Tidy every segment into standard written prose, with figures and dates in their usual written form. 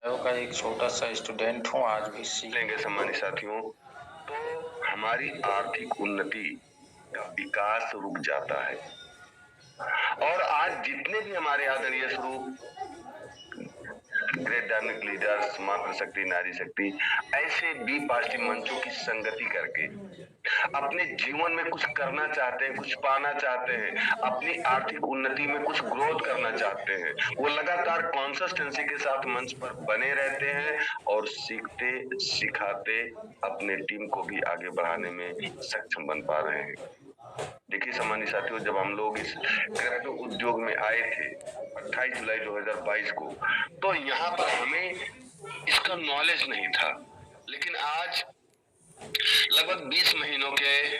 का एक छोटा सा स्टूडेंट हूँ, आज भी सीख लेंगे सम्मानित साथियों, तो हमारी आर्थिक उन्नति का विकास रुक जाता है। और आज जितने भी हमारे आदरणीय स्वरूप ग्रेट डायनामिक लीडर्स, मातृशक्ति, नारी शक्ति, ऐसे बी पॉजिटिव मंचों की संगति करके अपने जीवन में कुछ करना चाहते हैं, कुछ पाना चाहते हैं, अपनी आर्थिक उन्नति में कुछ ग्रोथ करना चाहते हैं, वो लगातार कंसिस्टेंसी के साथ मंच पर बने रहते हैं और सीखते सिखाते अपने टीम को भी आगे बढ़ाने में सक्षम बन पा रहे हैं। देखिए सम्मानित साथियों, जब हम लोग इस क्रिप्टो उद्योग में आए थे 28 जुलाई 2022 को, तो यहाँ पर हमें इसका नॉलेज नहीं था, लेकिन आज लगभग 20 महीनों के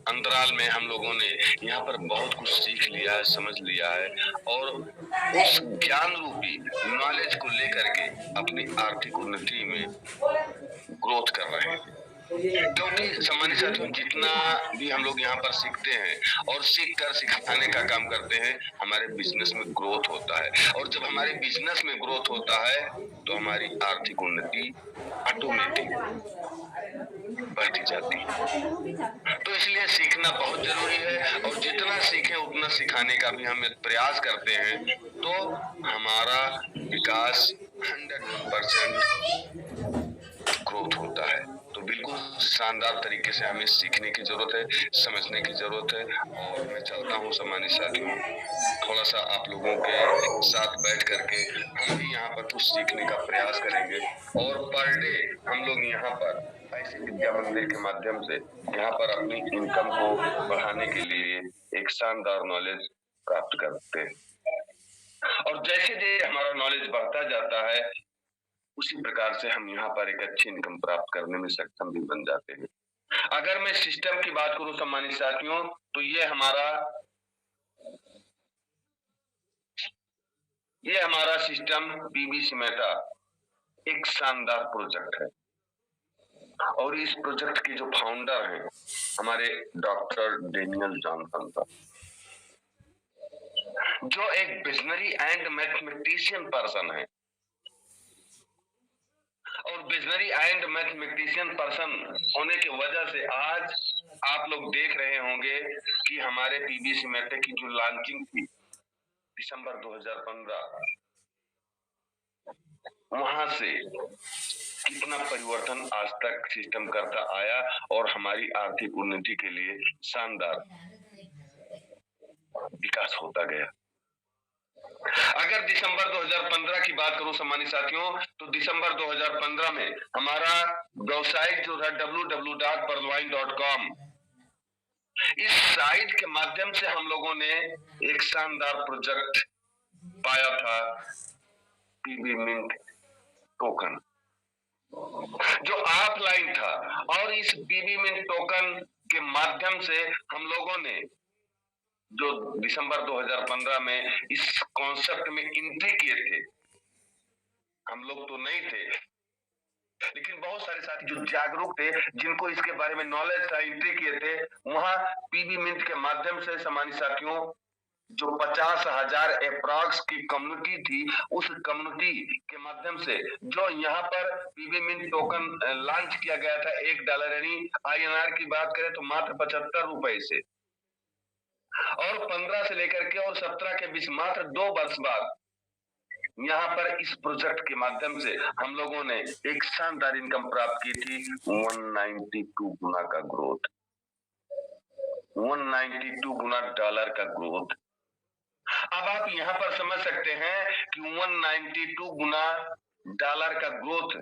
अंतराल में हम लोगों ने यहाँ पर बहुत कुछ सीख लिया है, समझ लिया है और उस ज्ञान रूपी नॉलेज को लेकर के अपनी आर्थिक उन्नति में ग्रोथ कर रहे हैं। क्योंकि सम्मानित साथियों, जितना भी हम लोग यहाँ पर सीखते हैं और सीख कर सिखाने का काम करते हैं, हमारे बिजनेस में ग्रोथ होता है और जब हमारे बिजनेस में ग्रोथ होता है तो हमारी आर्थिक उन्नति ऑटोमेटिक बढ़ती जाती है। तो इसलिए सीखना बहुत जरूरी है और जितना सीखें उतना सिखाने का भी हम प्रयास करते हैं, तो हमारा विकास 100% ग्रोथ होता है। तो बिल्कुल शानदार तरीके से हमें सीखने की जरूरत है, समझने की जरूरत है और मैं चाहता हूँ सम्मानित साथियों, थोड़ा सा आप लोगों के साथ बैठ करके हम भी यहाँ पर कुछ सीखने का प्रयास करेंगे और पर डे हम लोग यहाँ पर ऐसे विद्या मंदिर के माध्यम से यहाँ पर अपनी इनकम को बढ़ाने के लिए एक शानदार नॉलेज प्राप्त करते हैं और जैसे जैसे हमारा नॉलेज बढ़ता जाता है उसी प्रकार से हम यहाँ पर एक अच्छी इनकम प्राप्त करने में सक्षम भी बन जाते हैं। अगर मैं सिस्टम की बात करूं सम्मानित साथियों, तो ये हमारा सिस्टम पीबीसी मेटा एक शानदार प्रोजेक्ट है और इस प्रोजेक्ट के जो फाउंडर हैं हमारे डॉक्टर डेनियल जॉनसन साहब, जो एक विजनरी एंड मैथमेटिशियन पर्सन है और विजनरी एंड मैथमेटिशियन पर्सन होने की वजह से आज आप लोग देख रहे होंगे कि हमारे पीबीसी मेटे की जो लॉन्चिंग थी दिसंबर 2015, वहां से कितना परिवर्तन आज तक सिस्टम करता आया और हमारी आर्थिक उन्नति के लिए शानदार विकास होता गया। अगर दिसंबर 2015 की बात करूं सम्मानित साथियों, तो दिसंबर 2015 में हमारा वेबसाइट जो था www.perlwine.com, इस साइट के माध्यम से हम लोगों ने एक शानदार प्रोजेक्ट पाया था, पीबी मिंट टोकन, जो ऑफलाइन था और इस पीबी मिंट टोकन के माध्यम से हम लोगों ने जो दिसंबर 2015 में इस कॉन्सेप्ट में एंट्री किए थे, हम लोग तो नहीं थे लेकिन बहुत सारे साथी जो जागरूक थे, जिनको इसके बारे में नॉलेज था, एंट्री किए थे वहां पीबी मिंट के माध्यम से सम्मानित साथियों जो 50,000 अप्रॉक्स की कम्युनिटी थी, उस कम्युनिटी के माध्यम से जो यहाँ पर पीबी मिंट टोकन लॉन्च किया गया था $1, यानी INR की बात करें तो मात्र 75 रुपए से, और 15 से लेकर के और 17 के बीच मात्र 2 वर्ष बाद यहाँ पर इस प्रोजेक्ट के माध्यम से हम लोगों ने एक शानदार इनकम प्राप्त की थी, 192 गुना का ग्रोथ, 192 गुना डॉलर का ग्रोथ। अब आप यहाँ पर समझ सकते हैं कि 192 गुना डॉलर का ग्रोथ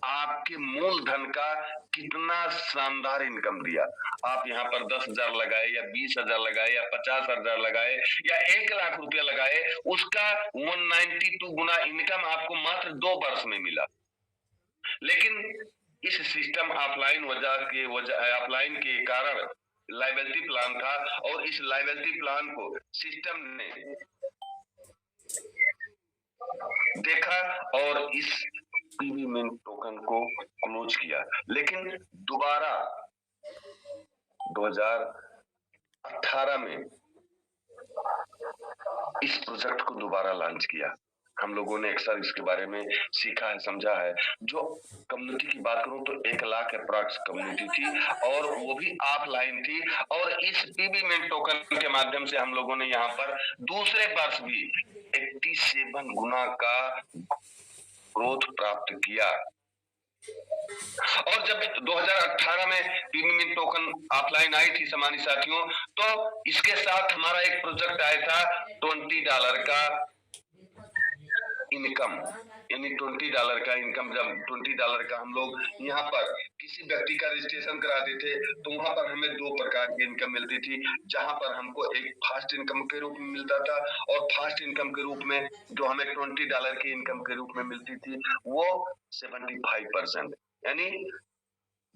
आपके मूलधन का कितना शानदार इनकम दिया। आप यहाँ पर 10,000 लगाए या 20,000 लगाए या 50,000 लगाए या 1,00,000 रुपया लगाए, उसका 192 गुना इनकम आपको मात्र 2 वर्ष में मिला। लेकिन इस सिस्टम ऑफलाइन के कारण लायबिलिटी प्लान था और इस लायबिलिटी प्लान को सिस्टम ने देखा और इस पीबी मिंट टोकन को क्लोज किया, लेकिन दोबारा 2018 में इस प्रोजेक्ट को दोबारा लॉन्च किया। हम लोगों ने अक्सर इसके बारे में सीखा है, समझा है। जो कम्युनिटी की बात करूं तो 1 लाख अप्रॉक्स कम्युनिटी थी और वो भी ऑफलाइन थी। और इस पीबी मिंट टोकन के माध्यम से हम लोगों ने यहाँ पर दूसरे वर्ष भी 87 गुना का ग्रोथ प्राप्त किया। और जब 2018 में पीबी मिंट टोकन ऑफलाइन आई थी सम्मानित साथियों, तो इसके साथ हमारा एक प्रोजेक्ट आया था $20 का इनकम, यानी $20 का इनकम। जब $20 का हम लोग यहाँ पर किसी व्यक्ति का रजिस्ट्रेशन कराते थे तो वहां पर हमें 2 प्रकार की इनकम मिलती थी, जहां पर हमको एक फास्ट इनकम के रूप में मिलता था और फास्ट इनकम के रूप में जो हमें $20 की इनकम के रूप में मिलती थी वो 75%, यानी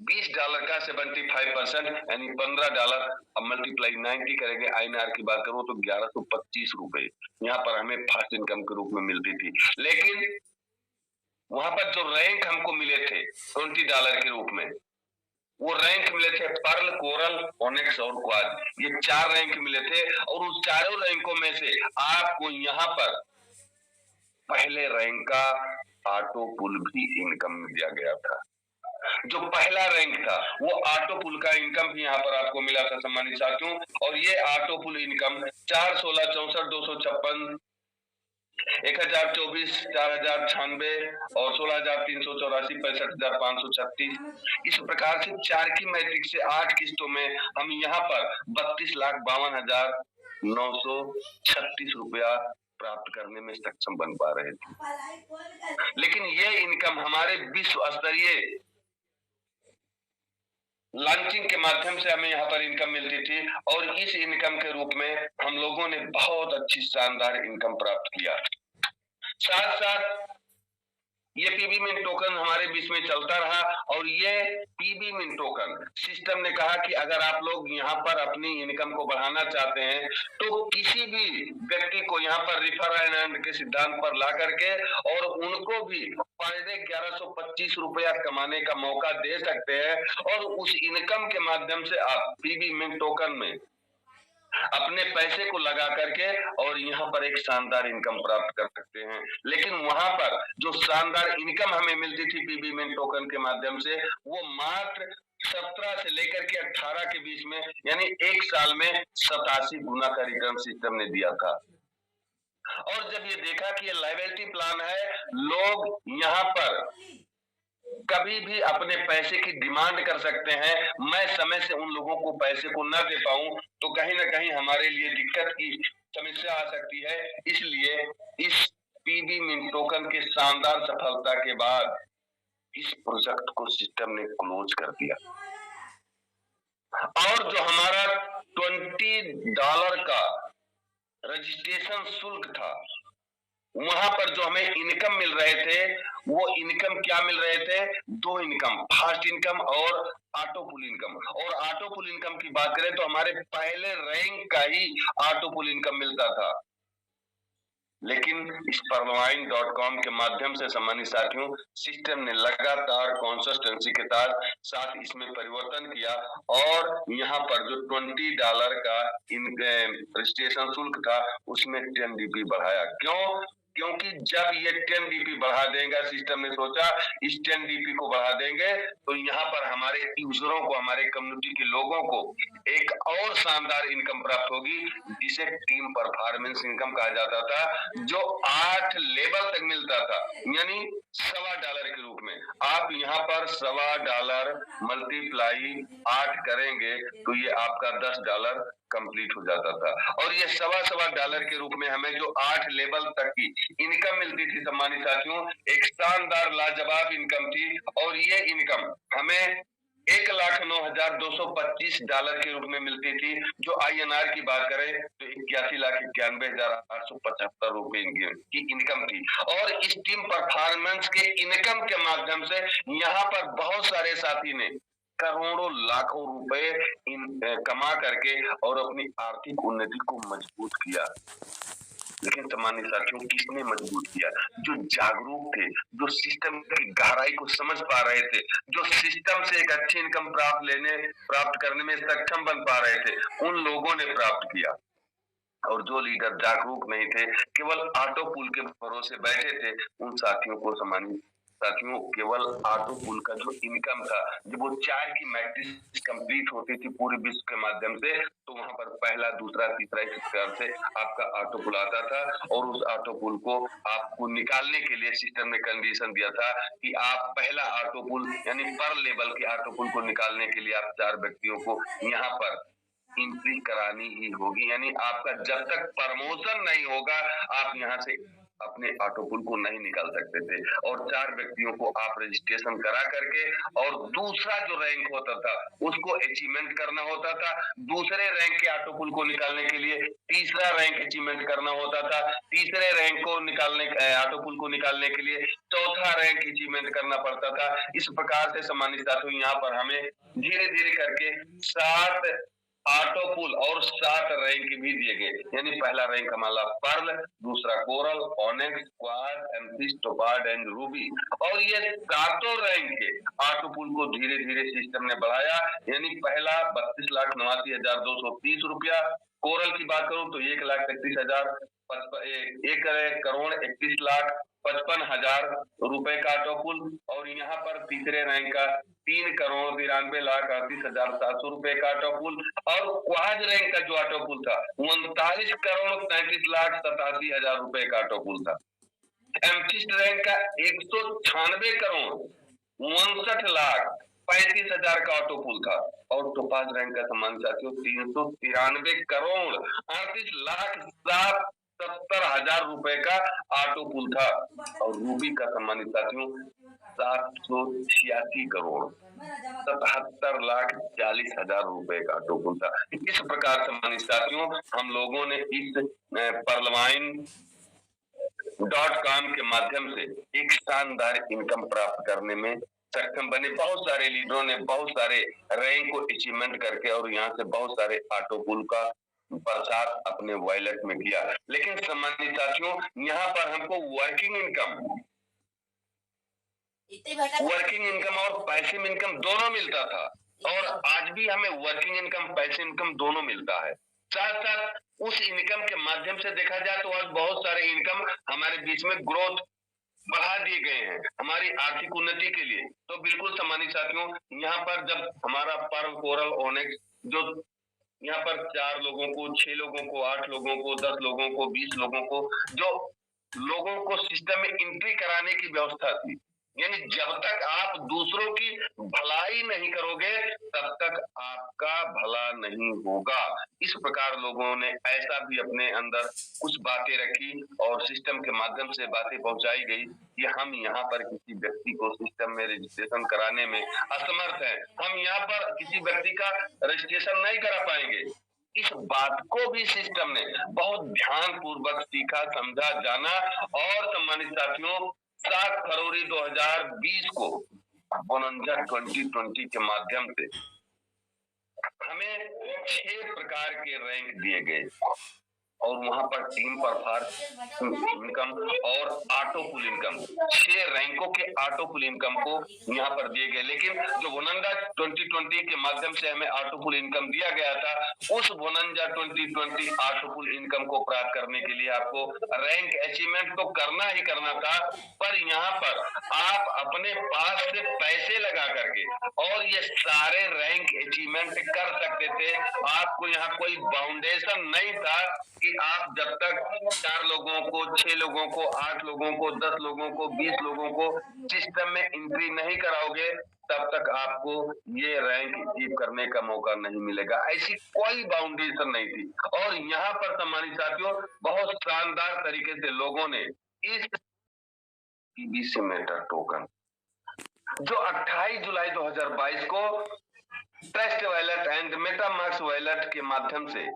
$20 का 75% यानी $15। अब मल्टीप्लाई 90 करेंगे, INR की बात करूं तो 1125 रुपए यहाँ पर हमें फास्ट इनकम के रूप में मिलती थी। लेकिन वहां पर जो रैंक हमको मिले थे $20 के रूप में, वो रैंक मिले थे पर्ल, कोरल, ओनेक्स और क्वाड। ये 4 रैंक मिले थे और उस चारों रैंकों में से आपको यहाँ पर पहले रैंक का ऑटो पुल भी इनकम दिया गया था। जो पहला रैंक था वो ऑटो पुल का इनकम भी यहाँ पर आपको मिला था सम्मानित साथियों। और ये ऑटो पुल इनकम 4, 16, 64, 256, 1024, 4096 और 16384, 65536। इस प्रकार से 4 की मैट्रिक से 8 किस्तों में हम यहाँ पर 32,52,936 रुपया प्राप्त करने में सक्षम बन पा रहे थे। लेकिन ये इनकम हमारे विश्व स्तरीय लॉन्चिंग के माध्यम से हमें यहाँ पर इनकम मिलती थी और इस इनकम के रूप में हम लोगों ने बहुत अच्छी शानदार इनकम प्राप्त किया। साथ साथ ये पीबी मिंट टोकन हमारे बीच में चलता रहा और ये पीबी मिंट टोकन सिस्टम ने कहा कि अगर आप लोग यहाँ पर अपनी इनकम को बढ़ाना चाहते हैं तो किसी भी व्यक्ति को यहाँ पर रिफर एंड के सिद्धांत पर ला करके और उनको भी पर डे 1125 रुपया कमाने का मौका दे सकते हैं। और उस इनकम के माध्यम से आप पीबी मिंट टोकन में अपने पैसे को लगा करके और यहाँ पर एक शानदार इनकम प्राप्त कर सकते हैं। लेकिन वहां पर जो शानदार इनकम हमें मिलती थी पीबी मिंट टोकन के माध्यम से, वो मात्र 17 से लेकर के 18 के बीच में, यानी 1 साल में 87 गुना का रिटर्न सिस्टम ने दिया था। और जब ये देखा कि ये लायबिलिटी प्लान है, लोग यहाँ पर कभी भी अपने पैसे की डिमांड कर सकते हैं, मैं समय से उन लोगों को पैसे को न दे पाऊं तो कहीं ना कहीं हमारे लिए दिक्कत की समस्या आ सकती है। इसलिए इस पीबी मिंट टोकन के शानदार सफलता के बाद इस प्रोजेक्ट को सिस्टम ने क्लोज कर दिया और जो हमारा $20 का रजिस्ट्रेशन शुल्क था, वहां पर जो हमें इनकम मिल रहे थे वो इनकम क्या मिल रहे थे? 2 इनकम, फास्ट इनकम और ऑटो पुल इनकम। और ऑटो पुल इनकम की बात करें तो हमारे पहले रैंक का ही ऑटो पुल इनकम मिलता था। लेकिन इस perlwine.com के माध्यम से सम्मानित साथियों, सिस्टम ने लगातार कंसिस्टेंसी के साथ इसमें परिवर्तन किया और यहाँ पर जो $20 का रजिस्ट्रेशन शुल्क था उसमें 10 DP बढ़ाया। क्यों? क्योंकि जब ये 10 DP बढ़ा देगा, सिस्टम ने सोचा इस 10 DP को बढ़ा देंगे तो यहाँ पर हमारे यूजरों को, हमारे कम्युनिटी के लोगों को एक और शानदार इनकम प्राप्त होगी जिसे टीम परफॉर्मेंस इनकम कहा जाता था, जो 8 लेवल तक मिलता था, यानी $1.25 के रूप में। आप यहाँ पर $1.25 मल्टीप्लाई 8 करेंगे तो ये आपका $10 कंप्लीट हो जाता था। और ये $1.25 के रूप में हमें जो 8 लेवल तक की इनकम मिलती थी सम्मानित साथियों, एक शानदार लाजवाब इनकम थी। और ये इनकम हमें $1,09,225 के रूप में मिलती थी, जो INR की बात करें तो 81,91,875 रुपए की इनकम थी। और इस टीम परफॉर्मेंस के इनकम के माध्यम से यहाँ पर बहुत सारे साथी ने करोड़ों लाखों रुपए कमा करके और अपनी आर्थिक उन्नति को मजबूत किया। लेकिन सम्मानित साथियों, किसने मजबूत किया? जो जागरूक थे, जो सिस्टम की गहराई को समझ पा रहे थे, जो सिस्टम से एक अच्छी इनकम प्राप्त करने में सक्षम बन पा रहे थे, उन लोगों ने प्राप्त किया। और जो लीडर जागरूक नहीं थे, केवल ऑटो पुल के भरोसे बैठे थे, उन साथियों को सम्मानित साथियों, केवल ऑटो पुल का जो इनकम था, जब वो 4 की मैट्रिक्स कंप्लीट होती थी पूरे विश्व के माध्यम से, तो वहां पर पहला, दूसरा, तीसरा इस प्रकार से आपका ऑटो पुल आता था और उस ऑटो पुल को आपको निकालने के लिए सिस्टम ने कंडीशन दिया था कि आप पहला ऑटो पुल यानी पर लेवल के ऑटो पुल को निकालने के लिए आप 4 व्यक्तियों को यहाँ पर एंट्री करानी ही होगी, यानी आपका जब तक प्रमोशन नहीं होगा आप यहाँ से अपने ऑटो पुल को नहीं निकाल सकते थे। और 4 व्यक्तियों को आप रजिस्ट्रेशन करा करके और दूसरा जो रैंक होता था उसको अचीवमेंट करना होता था। दूसरे रैंक के ऑटो पुल को निकालने के लिए तीसरा रैंक अचीवमेंट करना होता था। तीसरे रैंक को निकालने ऑटो पुल को निकालने के लिए चौथा रैंक अचीवमेंट करना पड़ता था। इस प्रकार से सम्मानित साथियों, यहाँ पर हमें धीरे धीरे करके 7 ऑटो पुल और 7 रैंक भी दिए गए, यानी पहला रैंक हमारा पर्ल, दूसरा कोरल, ऑनेक्स, क्वाड, एमसिस, टोपाड एंड रूबी। और ये 7 रैंक के ऑटो पुल को धीरे धीरे सिस्टम ने बढ़ाया, यानी पहला 32,89,230 रुपया। कोरल की बात करूं तो 1,31,000 1 करोड़ 31,55,000 रुपए का ऑटो पुल। और यहाँ पर तीसरे रैंक का 3,92,38,700 रुपए का ऑटो पुल। और क्वाड रैंक का जो ऑटो पुल था 39,35,87,000 रुपए का ऑटो पुल था। एमसिस्ट रैंक का 196 करोड़ 59,35,000 का ऑटो पुल था। और टोपाज रैंक का सम्मान साथियों 393 करोड़ 38,70,000 रुपए का ऑटो पुल था। और रूबी का सम्मानित साथियों 786 करोड़ 77,40,000 रुपए का ऑटो पुल था। इस प्रकार सम्मानित साथियों, हम लोगों ने इस perlwine.com के माध्यम से एक शानदार इनकम प्राप्त करने में सक्षम बने। बहुत सारे लीडरों ने बहुत सारे रैंक को अचीवमेंट करके और यहाँ से बहुत सारे ऑटो पुल का प्रसार अपने वॉलेट में किया। लेकिन सम्मानित साथियों, यहाँ पर हमको वर्किंग इनकम और पैसिव इनकम दोनों मिलता था। और आज भी हमें वर्किंग इनकम, पैसिव इनकम दोनों मिलता है। साथ साथ उस इनकम के माध्यम से देखा जाए तो आज बहुत सारे इनकम हमारे बीच में ग्रोथ बढ़ा दिए गए हैं हमारी आर्थिक उन्नति के लिए। तो बिल्कुल सम्मानित साथियों, यहाँ पर जब हमारा पर्ल, कोरल, ओनेक्स जो यहाँ पर 4 लोगों को, 6 लोगों को, 8 लोगों को, 10 लोगों को, 20 लोगों को, जो लोगों को सिस्टम में एंट्री कराने की व्यवस्था थी, यानी जब तक आप दूसरों की भलाई नहीं करोगे तब तक आपका भला नहीं होगा। इस प्रकार लोगों ने ऐसा भी अपने अंदर कुछ बातें रखी और सिस्टम के माध्यम से बातें पहुंचाई गई कि हम यहाँ पर किसी व्यक्ति को सिस्टम में रजिस्ट्रेशन कराने में असमर्थ हैं। हम यहाँ पर किसी व्यक्ति का रजिस्ट्रेशन नहीं करा पाएंगे। इस बात को भी सिस्टम ने बहुत ध्यान पूर्वक सीखा, समझा, जाना। और सम्मानित साथियों, 7 फरवरी 2020 को बोनंजा 2020 के माध्यम से हमें 6 प्रकार के रैंक दिए गए और वहां पर टीम परफॉर्म इनकम और ऑटो पुल इनकम, 6 रैंकों के ऑटो पुल इनकम को यहाँ पर दिए गए। लेकिन जो बोनंजा 2020 के माध्यम से हमें ऑटो पुल इनकम दिया गया था, उस बोनंजा 2020 ऑटो पुल इनकम को प्राप्त करने के लिए आपको रैंक अचीवमेंट तो करना ही करना था, पर यहाँ पर आप अपने पास से पैसे लगा करके और ये सारे रैंक अचीवमेंट कर सकते थे। आपको यहाँ कोई बाउंडेशन नहीं था कि आप जब तक 4 लोगों को, 6 लोगों को, 8 लोगों को, 10 लोगों को, 20 लोगों को सिस्टम में एंट्री नहीं कराओगे तब तक आपको ये रैंक अचीव करने का मौका नहीं मिलेगा। ऐसी कोई बाउंडेशन नहीं थी। और यहाँ पर सम्मानित साथियों, बहुत शानदार तरीके से लोगों ने इस पीबीसी मेटा टोकन जो 28 जुलाई 2022 को trust wallet and MetaMask wallet के माध्यम से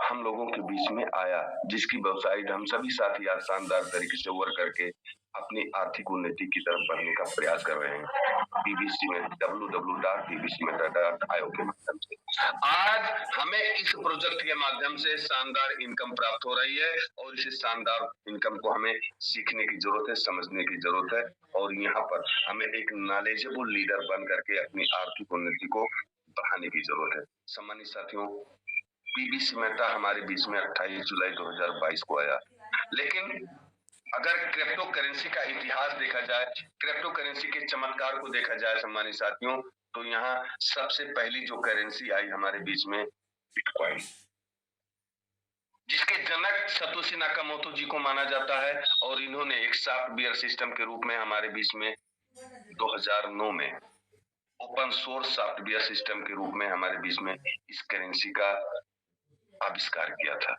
हम लोगों के बीच में आया, जिसकी वेबसाइट हम सभी साथी आज शानदार तरीके से वर्क करके अपनी आर्थिक उन्नति की तरफ बढ़ने का प्रयास कर रहे हैं। पीबीसी में www.pbcmeta.io के माध्यम से आज हमें इस प्रोजेक्ट के माध्यम से शानदार इनकम प्राप्त हो रही है और इस शानदार इनकम को हमें सीखने की जरूरत है, समझने की जरूरत है। और यहाँ पर हमें एक नॉलेजेबल लीडर बन करके अपनी आर्थिक उन्नति को बढ़ाने की जरूरत है। सम्मानित साथियों, पीबीसी मेटा हमारे बीच में 28 जुलाई 2022 को आया। लेकिन अगर क्रिप्टो करेंसी का इतिहास देखा जाए, क्रिप्टो करेंसी के चमत्कार को देखा जाए सम्मानित साथियों, तो यहाँ सबसे पहली जो करेंसी आई हमारे बीच में बिटकॉइन, जिसके जनक सतोशी नाकामोटो जी को माना जाता है और इन्होंने एक सॉफ्टवेयर सिस्टम के रूप में हमारे बीच में 2009 में ओपन सोर्स सॉफ्टवेयर सिस्टम के रूप में हमारे बीच में इस करेंसी का आविष्कार किया था।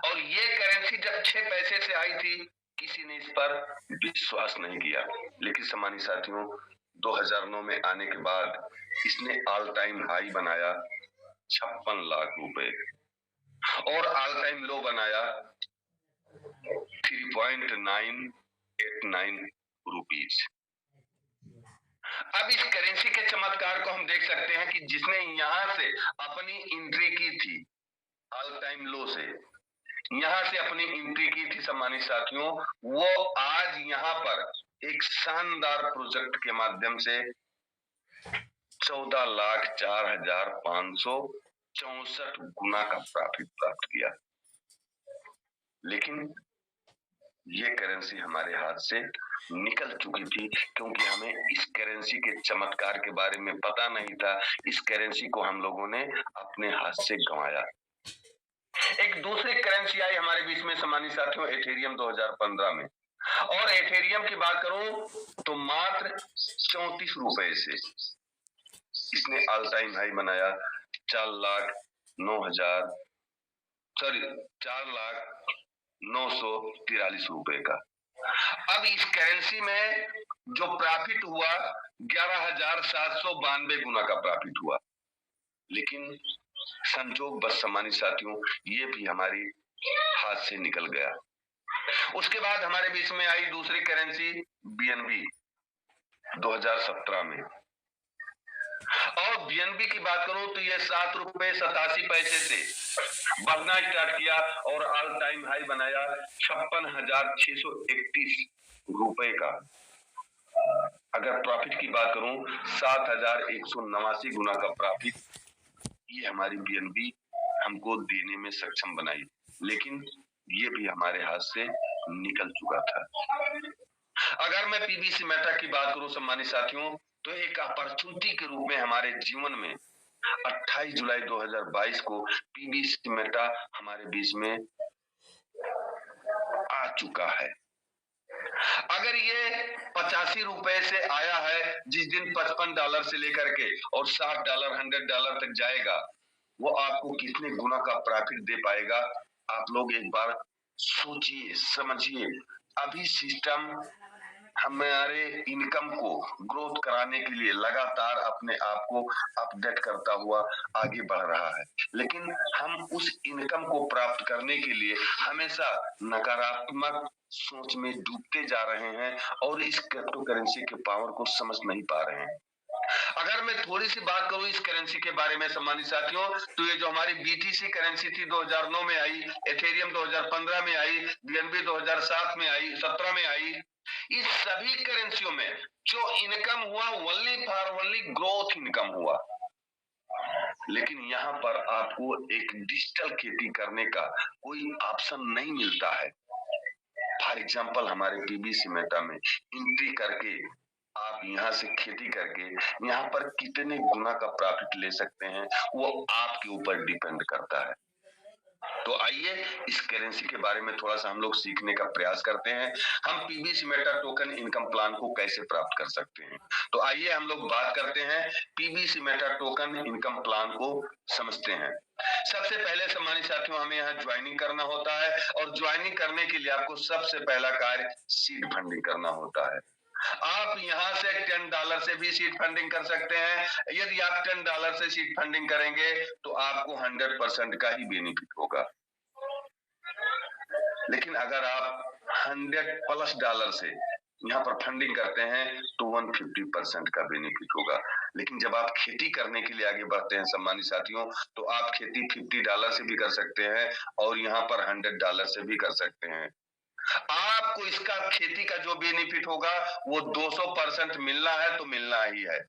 और ये करेंसी जब 6 पैसे से आई थी, किसी ने इस पर विश्वास नहीं किया, लेकिन सम्मानित साथियों 2009 में आने के बाद इसने ऑल टाइम हाई बनाया 56 लाख रुपए और ऑल टाइम लो बनाया 3.989 रुपीज। अब इस करेंसी के चमत्कार को हम देख सकते हैं कि जिसने यहां से अपनी एंट्री की थी ऑल टाइम लो से, यहां से अपनी एंट्री की थी सम्मानित साथियों, वो आज यहां पर एक शानदार प्रोजेक्ट के माध्यम से 14,04,564 गुना का प्रॉफिट प्राप्त किया। लेकिन ये करेंसी हमारे हाथ से निकल चुकी थी, क्योंकि हमें इस करेंसी के चमत्कार के बारे में पता नहीं था। इस करेंसी को हम लोगों ने अपने हाथ से गंवाया। एक दूसरी करेंसी आई हमारे बीच में सम्मानित साथियों, एथेरियम 2015 में, और एथेरियम की बात करूं तो मात्र 34 रुपए से इसने ऑल टाइम हाई बनाया 4,09,43 रुपए का। अब इस करेंसी में जो प्रॉफिट हुआ 11,792 गुना का प्रॉफिट हुआ। लेकिन संजोग बस सम्मानित साथियों, ये भी हमारी हाथ से निकल गया। उसके बाद हमारे बीच में आई दूसरी करेंसी बीएनबी 2017 में, और बीएनबी की बात करूं तो ये 7 रुपए 87 पैसे से बढ़ना स्टार्ट किया और ऑल टाइम हाई बनाया 56,631 रुपए का। अगर प्रॉफिट की बात करूं 7,189 गुना का प्रॉफिट ये हमारी बीएनबी हमको देने में सक्षम बनाई। लेकिन ये भी हमारे हाथ से निकल चुका था। अगर मैं पीबीसी मेटा की बात करूं सम्मानित साथियों, तो एक अपॉर्चुनिटी के रूप में हमारे जीवन में 28 जुलाई 2022 को पीबीसी मेटा हमारे बीच में आ चुका है। अगर ये 85 रुपए से आया है, जिस दिन $55 से लेकर के और $60 $100 तक जाएगा, वो आपको कितने गुना का प्रॉफिट दे पाएगा, आप लोग एक बार सोचिए समझिए। अभी सिस्टम हमारे इनकम को ग्रोथ कराने के लिए लगातार अपने आप को अपडेट करता हुआ आगे बढ़ रहा है, लेकिन हम उस इनकम को प्राप्त करने के लिए हमेशा नकारात्मक सोच में डूबते जा रहे हैं और इस क्रिप्टो करेंसी के पावर को समझ नहीं पा रहे हैं। अगर मैं थोड़ी सी बात करूं इस करेंसी के बारे में सम्मानित साथियों, तो ये जो हमारी बीटीसी करेंसी थी 2009 में आई, एथेरियम 2015 में आई, बीएनबी 2007 में आई, 17 में आई, इस सभी करेंसियों में जो इनकम हुआ only for only growth income हुआ। लेकिन यहाँ पर आपको एक डिजिटल खेती करने का कोई ऑप्शन नहीं मिलता है। फॉर एग्जाम्पल हमारे पीबीसी मेटा में एंट्री करके आप यहाँ से खेती करके यहाँ पर कितने गुना का प्रॉफिट ले सकते हैं, वो आपके ऊपर डिपेंड करता है। तो आइए इस करेंसी के बारे में थोड़ा सा हम लोग सीखने का प्रयास करते हैं। हम PBC meta token income plan को कैसे प्राप्त कर सकते हैं। तो आइए हम लोग बात करते हैं PBC meta token income plan को समझते हैं। सबसे पहले सम्मानित साथियों, हमें यहाँ ज्वाइनिंग करना होता है, और ज्वाइनिंग करने के लिए आपको सबसे पहला कार्य सीड फंडिंग करना होता है। आप यहाँ से $10 से भी सीड फंडिंग कर सकते हैं। यदि आप $10 से सीड फंडिंग करेंगे तो आपको 100% का ही बेनिफिट होगा। लेकिन अगर आप $100+ से यहाँ पर फंडिंग करते हैं तो 150% का बेनिफिट होगा। लेकिन जब आप खेती करने के लिए आगे बढ़ते हैं सम्मानित साथियों, तो आप खेती $50 से भी कर सकते हैं और यहाँ पर $100 से भी कर सकते हैं। आपको इसका खेती का जो बेनिफिट होगा वो 200% मिलना है तो मिलना ही है।